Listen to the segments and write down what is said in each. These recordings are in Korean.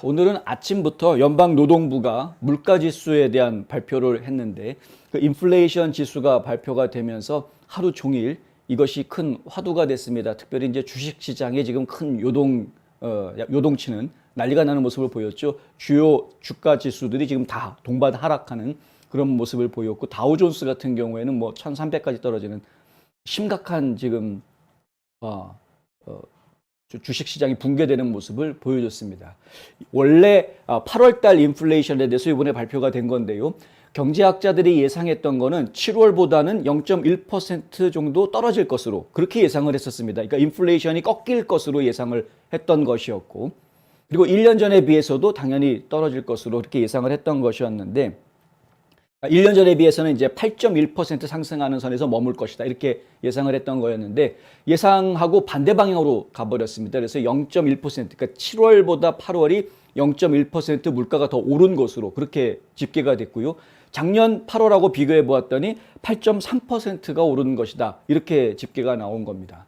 오늘은 아침부터 연방노동부가 물가지수에 대한 발표를 했는데 그 인플레이션 지수가 발표가 되면서 하루 종일 이것이 큰 화두가 됐습니다. 특별히 이제 주식시장에 지금 큰 요동치는 난리가 나는 모습을 보였죠. 주요 주가 지수들이 지금 다 동반 하락하는 그런 모습을 보였고 다우존스 같은 경우에는 뭐 1300까지 떨어지는 심각한 지금 주식시장이 붕괴되는 모습을 보여줬습니다. 원래 8월달 인플레이션에 대해서 이번에 발표가 된 건데요. 경제학자들이 예상했던 거는 7월보다는 0.1% 정도 떨어질 것으로 그렇게 예상을 했었습니다. 그러니까 인플레이션이 꺾일 것으로 예상을 했던 것이었고, 그리고 1년 전에 비해서도 당연히 떨어질 것으로 그렇게 예상을 했던 것이었는데 1년 전에 비해서는 이제 8.1% 상승하는 선에서 머물 것이다. 이렇게 예상을 했던 거였는데 예상하고 반대 방향으로 가버렸습니다. 그래서 0.1%, 그러니까 7월보다 8월이 0.1% 물가가 더 오른 것으로 그렇게 집계가 됐고요. 작년 8월하고 비교해 보았더니 8.3%가 오른 것이다. 이렇게 집계가 나온 겁니다.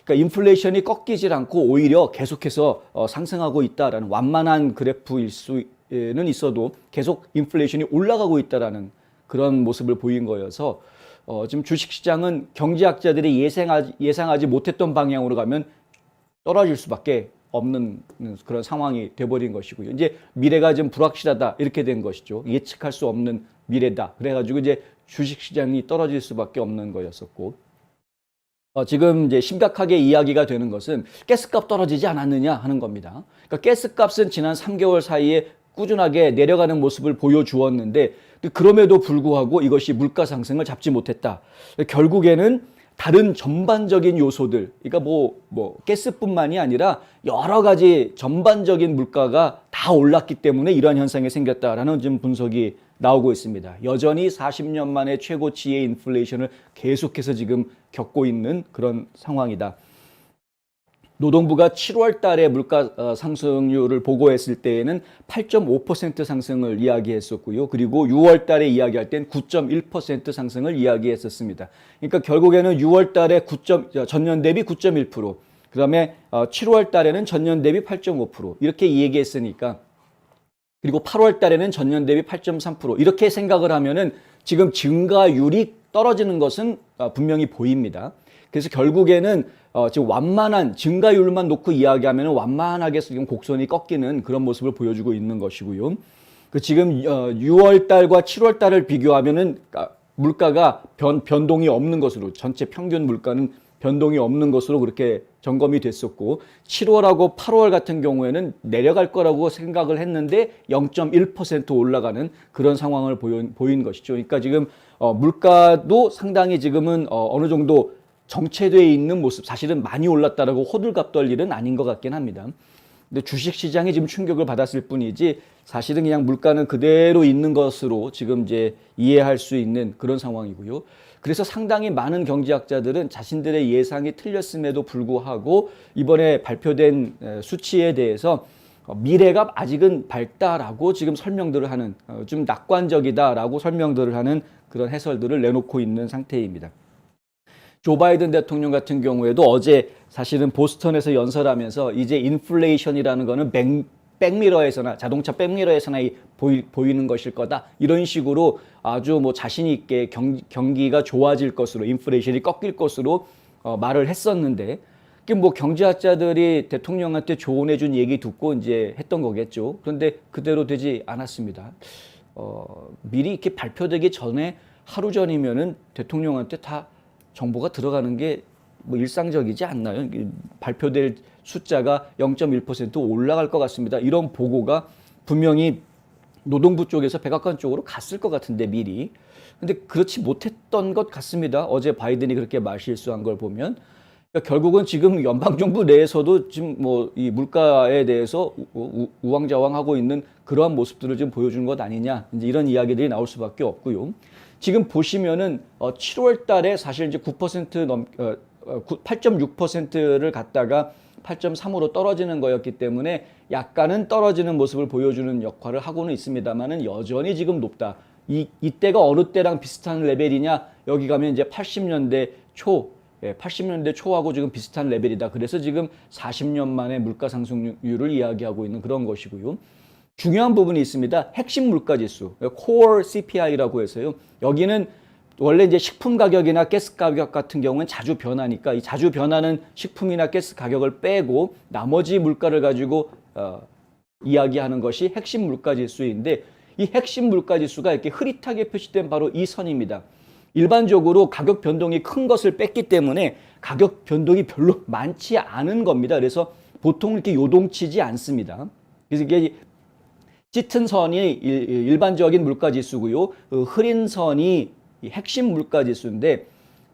그러니까 인플레이션이 꺾이질 않고 오히려 계속해서 상승하고 있다라는 완만한 그래프일 수는 있어도 계속 인플레이션이 올라가고 있다라는 그런 모습을 보인 거여서 지금 주식시장은 경제학자들이 예상하지 못했던 방향으로 가면 떨어질 수밖에 없는 그런 상황이 돼버린 것이고요. 이제 미래가 좀 불확실하다 이렇게 된 것이죠. 예측할 수 없는 미래다. 그래가지고 이제 주식시장이 떨어질 수밖에 없는 거였었고 지금 이제 심각하게 이야기가 되는 것은 가스값 떨어지지 않았느냐 하는 겁니다. 그러니까 가스값은 지난 3개월 사이에 꾸준하게 내려가는 모습을 보여주었는데 그럼에도 불구하고 이것이 물가 상승을 잡지 못했다. 결국에는 다른 전반적인 요소들, 그러니까 뭐 가스뿐만이 아니라 여러 가지 전반적인 물가가 다 올랐기 때문에 이러한 현상이 생겼다라는 지금 분석이 나오고 있습니다. 여전히 40년 만에 최고치의 인플레이션을 계속해서 지금 겪고 있는 그런 상황이다. 노동부가 7월 달에 물가 상승률을 보고했을 때에는 8.5% 상승을 이야기했었고요. 그리고 6월 달에 이야기할 땐 9.1% 상승을 이야기했었습니다. 그러니까 결국에는 6월 달에 전년 대비 9.1%, 그다음에 7월 달에는 전년 대비 8.5% 이렇게 얘기했으니까, 그리고 8월 달에는 전년 대비 8.3% 이렇게 생각을 하면은 지금 증가율이 떨어지는 것은 분명히 보입니다. 그래서 결국에는 지금 완만한 증가율만 놓고 이야기하면 완만하게 지금 곡선이 꺾이는 그런 모습을 보여주고 있는 것이고요. 지금 6월 달과 7월 달을 비교하면은 물가가 변동이 없는 것으로, 전체 평균 물가는 변동이 없는 것으로 그렇게 점검이 됐었고 7월하고 8월 같은 경우에는 내려갈 거라고 생각을 했는데 0.1% 올라가는 그런 상황을 보인 것이죠. 그러니까 지금 물가도 상당히 지금은 어느 정도 정체되어 있는 모습, 사실은 많이 올랐다라고 호들갑 떨 일은 아닌 것 같긴 합니다. 근데 주식시장이 지금 충격을 받았을 뿐이지 사실은 그냥 물가는 그대로 있는 것으로 지금 이제 이해할 수 있는 그런 상황이고요. 그래서 상당히 많은 경제학자들은 자신들의 예상이 틀렸음에도 불구하고 이번에 발표된 수치에 대해서 미래가 아직은 밝다라고 지금 설명들을 하는, 좀 낙관적이다라고 설명들을 하는 그런 해설들을 내놓고 있는 상태입니다. 조 바이든 대통령 같은 경우에도 어제 사실은 보스턴에서 연설하면서 이제 인플레이션이라는 거는 백미러에서나 자동차 백미러에서나 보이는 것일 거다. 이런 식으로 아주 뭐 자신 있게 경기가 좋아질 것으로, 인플레이션이 꺾일 것으로 말을 했었는데, 뭐 경제학자들이 대통령한테 조언해준 얘기 듣고 이제 했던 거겠죠. 그런데 그대로 되지 않았습니다. 미리 이렇게 발표되기 전에 하루 전이면은 대통령한테 다 정보가 들어가는 게 뭐 일상적이지 않나요? 발표될 숫자가 0.1% 올라갈 것 같습니다. 이런 보고가 분명히 노동부 쪽에서 백악관 쪽으로 갔을 것 같은데 미리. 근데 그렇지 못했던 것 같습니다. 어제 바이든이 그렇게 말실수한 걸 보면. 그러니까 결국은 지금 연방정부 내에서도 지금 뭐 이 물가에 대해서 우왕좌왕하고 있는 그러한 모습들을 좀 보여준 것 아니냐. 이제 이런 이야기들이 나올 수밖에 없고요. 지금 보시면은 7월 달에 사실 이제 8.6%를 갔다가 8.3으로 떨어지는 거였기 때문에 약간은 떨어지는 모습을 보여주는 역할을 하고는 있습니다만은 여전히 지금 높다. 이때가 어느 때랑 비슷한 레벨이냐? 여기 가면 이제 80년대 초 80년대 초하고 지금 비슷한 레벨이다. 그래서 지금 40년 만에 물가 상승률을 이야기하고 있는 그런 것이고요. 중요한 부분이 있습니다. 핵심 물가 지수, Core CPI라고 해서요. 여기는 원래 이제 식품 가격이나 가스 가격 같은 경우는 자주 변하니까 이 자주 변하는 식품이나 가스 가격을 빼고 나머지 물가를 가지고 이야기하는 것이 핵심 물가 지수인데 이 핵심 물가 지수가 이렇게 흐릿하게 표시된 바로 이 선입니다. 일반적으로 가격 변동이 큰 것을 뺐기 때문에 가격 변동이 별로 많지 않은 겁니다. 그래서 보통 이렇게 요동치지 않습니다. 그래서 이게 짙은 선이 일반적인 물가 지수고요. 흐린 선이 핵심 물가 지수인데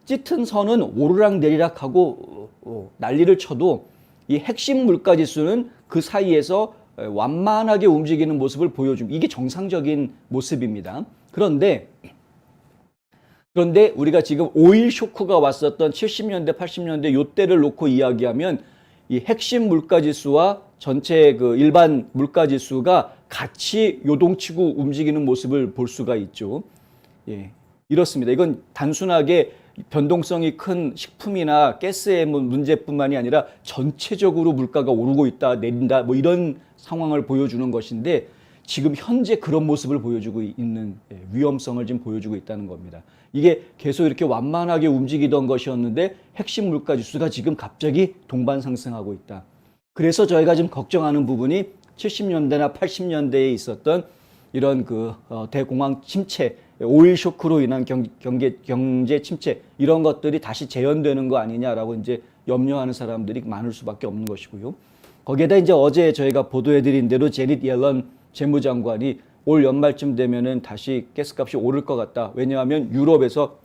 짙은 선은 오르락 내리락하고 난리를 쳐도 이 핵심 물가 지수는 그 사이에서 완만하게 움직이는 모습을 보여줍니다. 이게 정상적인 모습입니다. 그런데 우리가 지금 오일 쇼크가 왔었던 70년대, 80년대 요때를 놓고 이야기하면 이 핵심 물가 지수와 전체 그 일반 물가 지수가 같이 요동치고 움직이는 모습을 볼 수가 있죠. 예, 이렇습니다. 이건 단순하게 변동성이 큰 식품이나 가스의 문제뿐만이 아니라 전체적으로 물가가 오르고 있다, 내린다, 뭐 이런 상황을 보여주는 것인데 지금 현재 그런 모습을 보여주고 있는 위험성을 지금 보여주고 있다는 겁니다. 이게 계속 이렇게 완만하게 움직이던 것이었는데 핵심 물가 지수가 지금 갑자기 동반 상승하고 있다. 그래서 저희가 지금 걱정하는 부분이 70년대나 80년대에 있었던 이런 대공황 침체, 오일 쇼크로 인한 경제 침체 이런 것들이 다시 재현되는 거 아니냐라고 이제 염려하는 사람들이 많을 수밖에 없는 것이고요. 거기에다 이제 어제 저희가 보도해드린 대로 제닛 옐런 재무장관이 올 연말쯤 되면은 다시 가스값이 오를 것 같다. 왜냐하면 유럽에서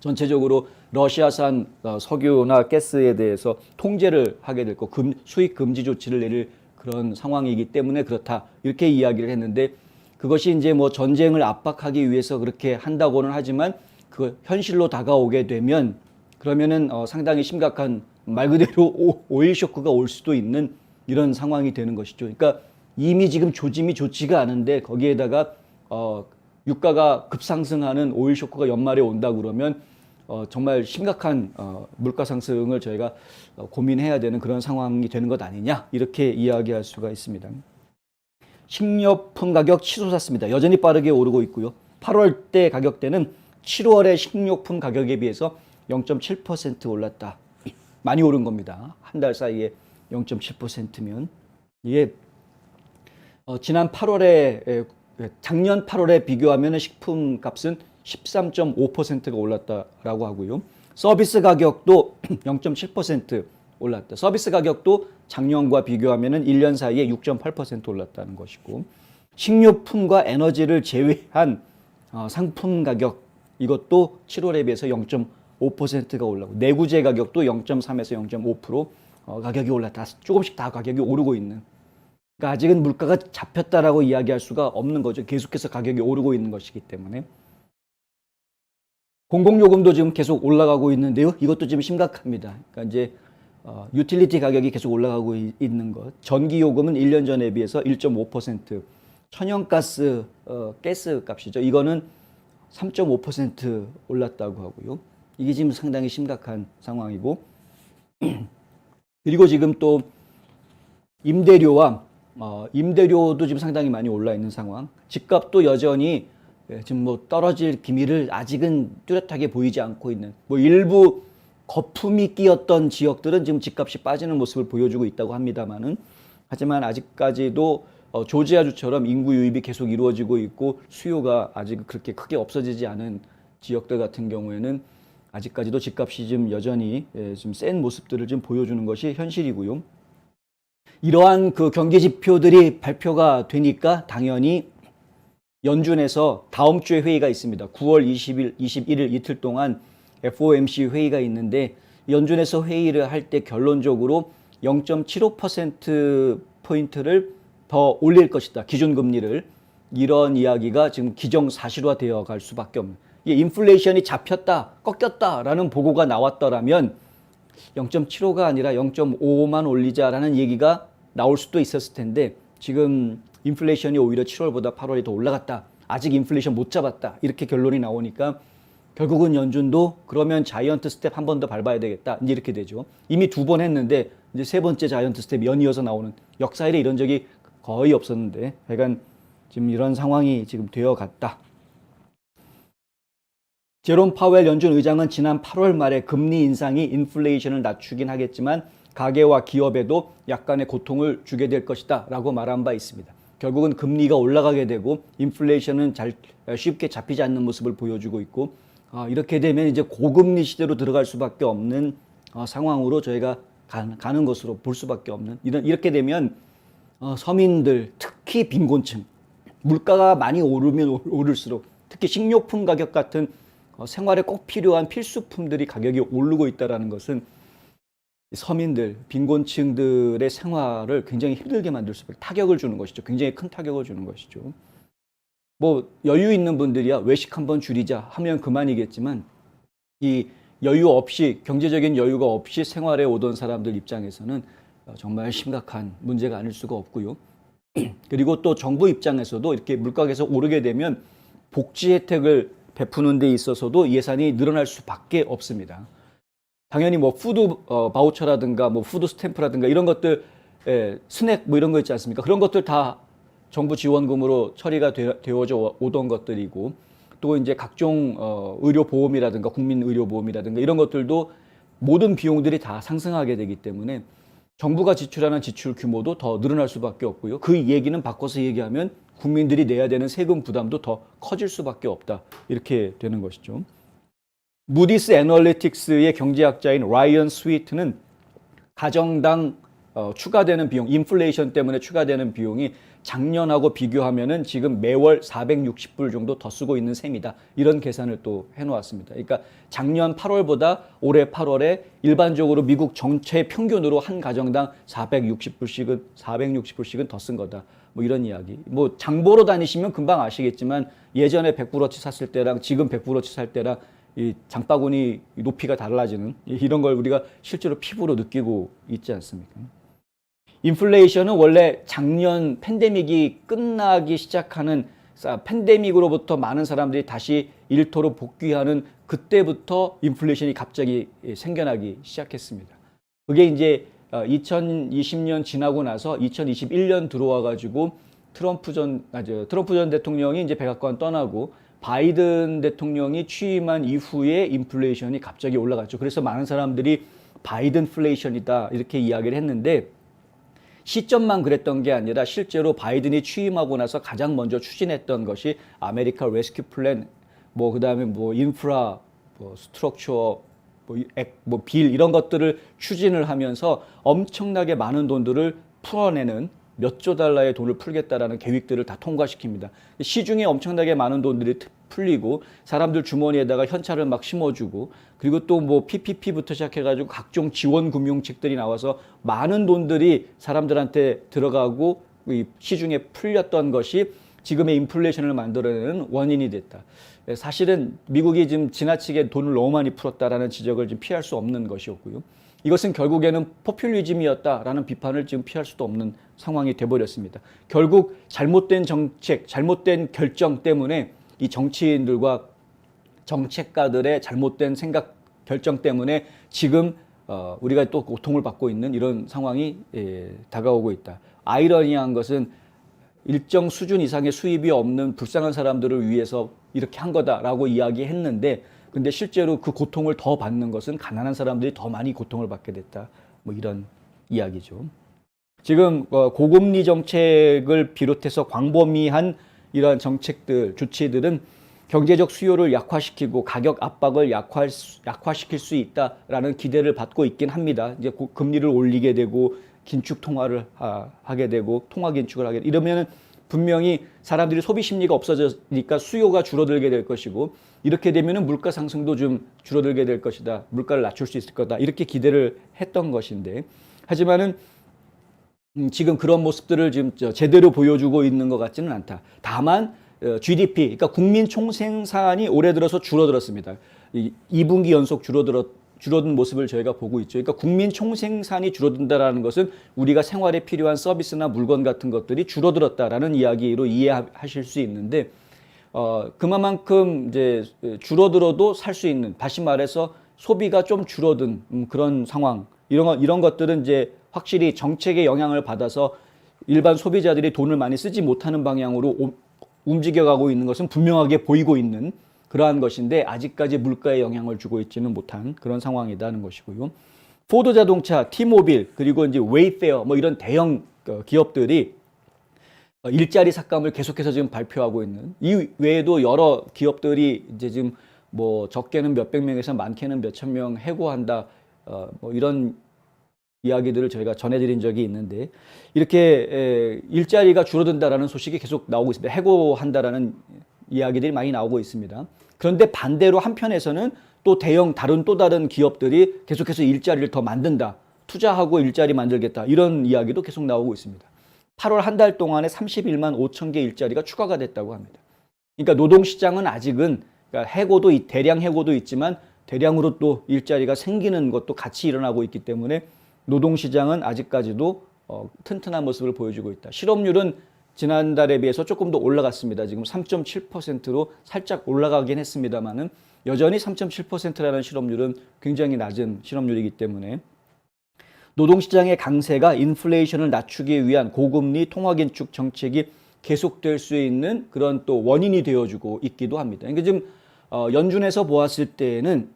전체적으로 러시아산 석유나 가스에 대해서 통제를 하게 될 거, 수입 금지 조치를 내릴 그런 상황이기 때문에 그렇다. 이렇게 이야기를 했는데 그것이 이제 뭐 전쟁을 압박하기 위해서 그렇게 한다고는 하지만 그 현실로 다가오게 되면 그러면은 상당히 심각한 말 그대로 오일 쇼크가 올 수도 있는 이런 상황이 되는 것이죠. 그러니까 이미 지금 조짐이 좋지가 않은데 거기에다가 유가가 급상승하는 오일 쇼크가 연말에 온다 그러면 정말 심각한 물가 상승을 저희가 고민해야 되는 그런 상황이 되는 것 아니냐 이렇게 이야기할 수가 있습니다. 식료품 가격 치솟았습니다. 여전히 빠르게 오르고 있고요. 8월 때 가격대는 7월의 식료품 가격에 비해서 0.7% 올랐다. 많이 오른 겁니다. 한 달 사이에 0.7%면 이게 지난 8월에 작년 8월에 비교하면 식품 값은 13.5%가 올랐다라고 하고요. 서비스 가격도 0.7% 올랐다. 서비스 가격도 작년과 비교하면 1년 사이에 6.8% 올랐다는 것이고 식료품과 에너지를 제외한 상품 가격 이것도 7월에 비해서 0.5%가 올라고 내구재 가격도 0.3에서 0.5% 가격이 올랐다. 조금씩 다 가격이 오르고 있는. 그러니까 아직은 물가가 잡혔다라고 이야기할 수가 없는 거죠. 계속해서 가격이 오르고 있는 것이기 때문에. 공공요금도 지금 계속 올라가고 있는데요. 이것도 지금 심각합니다. 그러니까 이제 유틸리티 가격이 계속 올라가고 있는 것. 전기요금은 1년 전에 비해서 1.5%, 천연가스 가스 값이죠. 이거는 3.5% 올랐다고 하고요. 이게 지금 상당히 심각한 상황이고 그리고 지금 또 임대료도 지금 상당히 많이 올라 있는 상황. 집값도 여전히 지금 뭐 떨어질 기미를 아직은 뚜렷하게 보이지 않고 있는 뭐 일부 거품이 끼었던 지역들은 지금 집값이 빠지는 모습을 보여주고 있다고 합니다만은 하지만 아직까지도 조지아주처럼 인구 유입이 계속 이루어지고 있고 수요가 아직 그렇게 크게 없어지지 않은 지역들 같은 경우에는 아직까지도 집값이 좀 여전히 좀 센 모습들을 좀 보여주는 것이 현실이고요. 이러한 그 경기 지표들이 발표가 되니까 당연히 연준에서 다음 주에 회의가 있습니다. 9월 21일 이틀 동안 FOMC 회의가 있는데 연준에서 회의를 할 때 결론적으로 0.75%포인트를 더 올릴 것이다. 기준금리를. 이런 이야기가 지금 기정사실화되어 갈 수밖에 없는. 이게 인플레이션이 잡혔다, 꺾였다라는 보고가 나왔더라면 0.75가 아니라 0.5만 올리자라는 얘기가 나올 수도 있었을 텐데 지금 인플레이션이 오히려 7월보다 8월이 더 올라갔다. 아직 인플레이션 못 잡았다. 이렇게 결론이 나오니까 결국은 연준도 그러면 자이언트 스텝 한 번 더 밟아야 되겠다. 이제 이렇게 되죠. 이미 2번 했는데 이제 세 번째 자이언트 스텝 연이어서 나오는, 역사에 이런 적이 거의 없었는데 약간 지금 이런 상황이 지금 되어 갔다. 제롬 파웰 연준 의장은 지난 8월 말에 금리 인상이 인플레이션을 낮추긴 하겠지만 가계와 기업에도 약간의 고통을 주게 될 것이다 라고 말한 바 있습니다. 결국은 금리가 올라가게 되고 인플레이션은 쉽게 잡히지 않는 모습을 보여주고 있고, 이렇게 되면 이제 고금리 시대로 들어갈 수밖에 없는 상황으로 저희가 가는 것으로 볼 수밖에 없는, 이렇게 되면 서민들, 특히 빈곤층, 물가가 많이 오르면 오를수록 특히 식료품 가격 같은 생활에 꼭 필요한 필수품들이 가격이 오르고 있다는 것은 서민들, 빈곤층들의 생활을 굉장히 힘들게 만들 수밖에, 타격을 주는 것이죠. 굉장히 큰 타격을 주는 것이죠. 뭐 여유 있는 분들이야 외식 한번 줄이자 하면 그만이겠지만, 이 여유 없이, 경제적인 여유가 없이 생활에 오던 사람들 입장에서는 정말 심각한 문제가 아닐 수가 없고요. 그리고 또 정부 입장에서도 이렇게 물가가 계속 오르게 되면 복지 혜택을 베푸는 데 있어서도 예산이 늘어날 수밖에 없습니다. 당연히 뭐 푸드 바우처라든가 뭐 푸드 스탬프라든가 이런 것들, 스낵 뭐 이런 거 있지 않습니까? 그런 것들 다 정부 지원금으로 처리가 되어져 오던 것들이고, 또 이제 각종 의료 보험이라든가 국민 의료 보험이라든가 이런 것들도 모든 비용들이 다 상승하게 되기 때문에 정부가 지출하는 지출 규모도 더 늘어날 수밖에 없고요. 그 얘기는 바꿔서 얘기하면 국민들이 내야 되는 세금 부담도 더 커질 수밖에 없다. 이렇게 되는 것이죠. 무디스 애널리틱스의 경제학자인 라이언 스위트는 가정당 추가되는 비용, 인플레이션 때문에 추가되는 비용이 작년하고 비교하면은 지금 매월 460불 정도 더 쓰고 있는 셈이다. 이런 계산을 또 해놓았습니다. 그러니까 작년 8월보다 올해 8월에 일반적으로 미국 전체 평균으로 한 가정당 460불씩은 더 쓴 거다. 뭐 이런 이야기. 뭐 장보러 다니시면 금방 아시겠지만 예전에 100불어치 샀을 때랑 지금 100불어치 살 때랑 이 장바구니 높이가 달라지는 이런 걸 우리가 실제로 피부로 느끼고 있지 않습니까? 인플레이션은 원래 작년 팬데믹이 끝나기 시작하는, 팬데믹으로부터 많은 사람들이 다시 일터로 복귀하는 그때부터 인플레이션이 갑자기 생겨나기 시작했습니다. 그게 이제 2020년 지나고 나서 2021년 들어와 가지고 트럼프 전 대통령이 이제 백악관 떠나고 바이든 대통령이 취임한 이후에 인플레이션이 갑자기 올라갔죠. 그래서 많은 사람들이 바이든플레이션이다 이렇게 이야기를 했는데, 시점만 그랬던 게 아니라 실제로 바이든이 취임하고 나서 가장 먼저 추진했던 것이 아메리카 레스큐 플랜, 뭐 그다음에 뭐 인프라, 뭐 스트럭처, 뭐 빌 이런 것들을 추진을 하면서 엄청나게 많은 돈들을 풀어내는, 몇 조 달러의 돈을 풀겠다라는 계획들을 다 통과시킵니다. 시중에 엄청나게 많은 돈들이 풀리고 사람들 주머니에다가 현찰을 막 심어주고, 그리고 또 뭐 PPP부터 시작해가지고 각종 지원 금융책들이 나와서 많은 돈들이 사람들한테 들어가고 시중에 풀렸던 것이 지금의 인플레이션을 만들어내는 원인이 됐다. 사실은 미국이 지금 지나치게 돈을 너무 많이 풀었다라는 지적을 좀 피할 수 없는 것이었고요. 이것은 결국에는 포퓰리즘이었다라는 비판을 지금 피할 수도 없는 상황이 돼버렸습니다. 결국 잘못된 정책, 잘못된 결정 때문에 이 정치인들과 정책가들의 잘못된 생각, 결정 때문에 지금 우리가 또 고통을 받고 있는 이런 상황이 다가오고 있다. 아이러니한 것은 일정 수준 이상의 수입이 없는 불쌍한 사람들을 위해서 이렇게 한 거다라고 이야기했는데, 근데 실제로 그 고통을 더 받는 것은 가난한 사람들이 더 많이 고통을 받게 됐다. 뭐 이런 이야기죠. 지금 고금리 정책을 비롯해서 광범위한 이러한 정책들, 조치들은 경제적 수요를 약화시키고 가격 압박을 약화시킬 수 있다라는 기대를 받고 있긴 합니다. 이제 금리를 올리게 되고 긴축 통화를 하게 되고 통화 긴축을 하게 되고 이러면은 분명히 사람들이 소비 심리가 없어지니까 수요가 줄어들게 될 것이고, 이렇게 되면은 물가 상승도 좀 줄어들게 될 것이다. 물가를 낮출 수 있을 거다. 이렇게 기대를 했던 것인데, 하지만은 지금 그런 모습들을 지금 제대로 보여주고 있는 것 같지는 않다. 다만 GDP, 그러니까 국민 총생산이 올해 들어서 줄어들었습니다. 2분기 연속 줄어든 모습을 저희가 보고 있죠. 그러니까 국민 총생산이 줄어든다라는 것은 우리가 생활에 필요한 서비스나 물건 같은 것들이 줄어들었다라는 이야기로 이해하실 수 있는데, 그만큼 이제 줄어들어도 살 수 있는, 다시 말해서 소비가 좀 줄어든 그런 상황, 이런 것들은 이제 확실히 정책의 영향을 받아서 일반 소비자들이 돈을 많이 쓰지 못하는 방향으로 움직여가고 있는 것은 분명하게 보이고 있는 그러한 것인데, 아직까지 물가에 영향을 주고 있지는 못한 그런 상황이라는 것이고요. 포드 자동차, 티모빌, 그리고 이제 웨이페어 뭐 이런 대형 기업들이 일자리 삭감을 계속해서 지금 발표하고 있는, 이 외에도 여러 기업들이 이제 지금 뭐 적게는 몇백 명에서 많게는 몇천 명 해고한다, 뭐 이런 이야기들을 저희가 전해드린 적이 있는데, 이렇게 일자리가 줄어든다라는 소식이 계속 나오고 있습니다. 해고한다라는 이야기들이 많이 나오고 있습니다. 그런데 반대로 한편에서는 또 다른 기업들이 계속해서 일자리를 더 만든다, 투자하고 일자리 만들겠다, 이런 이야기도 계속 나오고 있습니다. 8월 한 달 동안에 31만 5천 개 일자리가 추가가 됐다고 합니다. 그러니까 노동시장은 아직은, 그러니까 대량 해고도 있지만 대량으로 또 일자리가 생기는 것도 같이 일어나고 있기 때문에 노동시장은 아직까지도 튼튼한 모습을 보여주고 있다. 실업률은 지난달에 비해서 조금 더 올라갔습니다. 지금 3.7%로 살짝 올라가긴 했습니다만은 여전히 3.7%라는 실업률은 굉장히 낮은 실업률이기 때문에 노동시장의 강세가 인플레이션을 낮추기 위한 고금리 통화긴축 정책이 계속될 수 있는 그런 또 원인이 되어주고 있기도 합니다. 그러니까 지금 연준에서 보았을 때는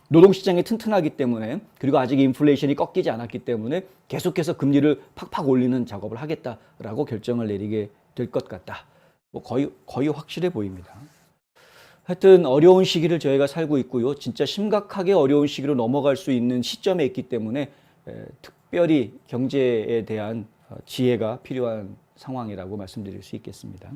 노동시장이 튼튼하기 때문에, 그리고 아직 인플레이션이 꺾이지 않았기 때문에 계속해서 금리를 팍팍 올리는 작업을 하겠다라고 결정을 내리게 될 것 같다. 뭐 거의 확실해 보입니다. 하여튼 어려운 시기를 저희가 살고 있고요. 진짜 심각하게 어려운 시기로 넘어갈 수 있는 시점에 있기 때문에 특별히 경제에 대한 지혜가 필요한 상황이라고 말씀드릴 수 있겠습니다.